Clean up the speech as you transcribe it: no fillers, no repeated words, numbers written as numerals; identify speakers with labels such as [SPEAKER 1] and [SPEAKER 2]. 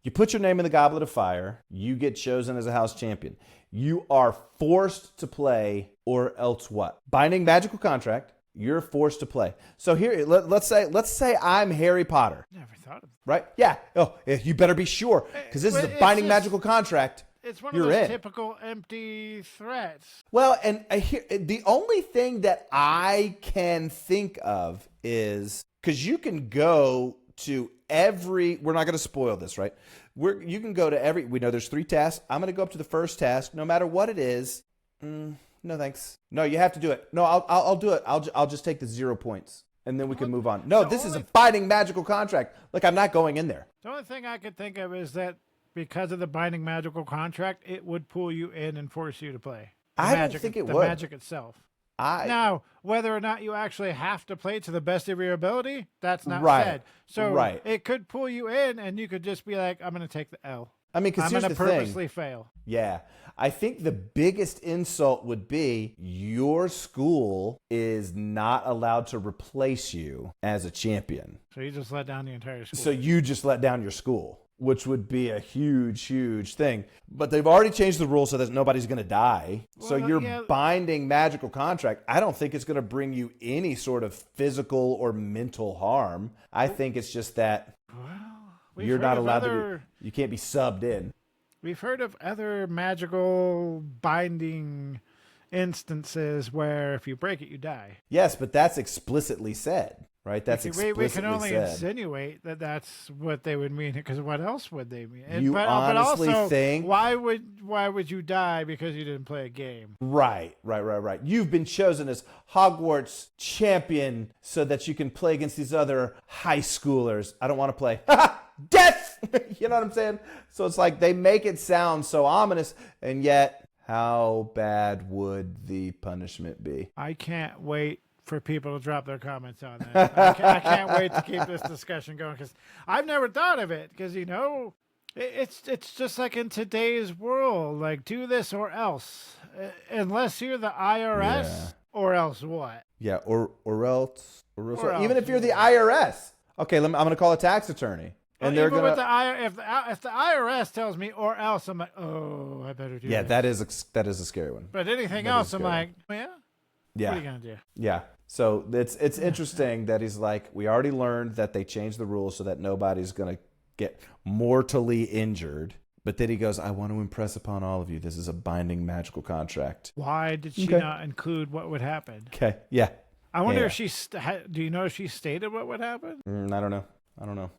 [SPEAKER 1] You put your name in the Goblet of Fire. You get chosen as a house champion. You are forced to play, or else what? Binding magical contract. You're forced to play. So here, let's say I'm Harry Potter.
[SPEAKER 2] Never thought of that.
[SPEAKER 1] Right? Yeah. Oh, you better be sure, because this is a binding magical contract.
[SPEAKER 2] It's one of those typical empty threats.
[SPEAKER 1] Well, and the only thing that I can think of is, because you can go to every, we're not going to spoil this, right? You can go to every, we know there's 3 tasks. I'm going to go up to the first task, no matter what it is. No, thanks. No, you have to do it. No, I'll do it. I'll just take the 0 points, and then we can move on. No, this is a binding magical contract. Like, I'm not going in there.
[SPEAKER 2] The only thing I could think of is that because of the binding magical contract, it would pull you in and force you to play.
[SPEAKER 1] I don't think it would.
[SPEAKER 2] The magic itself. Now, whether or not you actually have to play to the best of your ability, that's not said. So it could pull you in, and you could just be like, I'm going to take the L.
[SPEAKER 1] I mean, because
[SPEAKER 2] I'm going to purposely fail.
[SPEAKER 1] Yeah. I think the biggest insult would be your school is not allowed to replace you as a champion.
[SPEAKER 2] So you just let down the entire school.
[SPEAKER 1] So you just let down your school, which would be a huge, huge thing. But they've already changed the rules so that nobody's going to die. Well, so your binding magical contract, I don't think it's going to bring you any sort of physical or mental harm. I think it's just that you're not allowed to be, you can't be subbed in.
[SPEAKER 2] We've heard of other magical binding instances where if you break it, you die.
[SPEAKER 1] Yes, but that's explicitly said. Right, that's explicitly said.
[SPEAKER 2] We can only insinuate that that's what they would mean, because what else would they mean?
[SPEAKER 1] You honestly think?
[SPEAKER 2] Why would you die because you didn't play a game?
[SPEAKER 1] Right. You've been chosen as Hogwarts champion so that you can play against these other high schoolers. I don't want to play. Death! You know what I'm saying? So it's like they make it sound so ominous, and yet how bad would the punishment be?
[SPEAKER 2] I can't wait for people to drop their comments on that. I can't wait to keep this discussion going, because I've never thought of it, because, you know, it's just like in today's world, like, do this or else. Unless you're the IRS, or else what?
[SPEAKER 1] Yeah, or else. Even if you're the IRS. Okay, I'm going to call a tax attorney. And they're
[SPEAKER 2] going to, if the IRS tells me or else, I'm like, oh, I better do
[SPEAKER 1] this.
[SPEAKER 2] Yeah,
[SPEAKER 1] that is a scary one.
[SPEAKER 2] But anything else, I'm like, yeah. What are you going to do?
[SPEAKER 1] Yeah. So it's interesting that he's like, we already learned that they changed the rules so that nobody's going to get mortally injured. But then he goes, I want to impress upon all of you, this is a binding magical contract.
[SPEAKER 2] Why did she not include what would happen?
[SPEAKER 1] Okay. Yeah.
[SPEAKER 2] I wonder if do you know if she stated what would happen?
[SPEAKER 1] I don't know.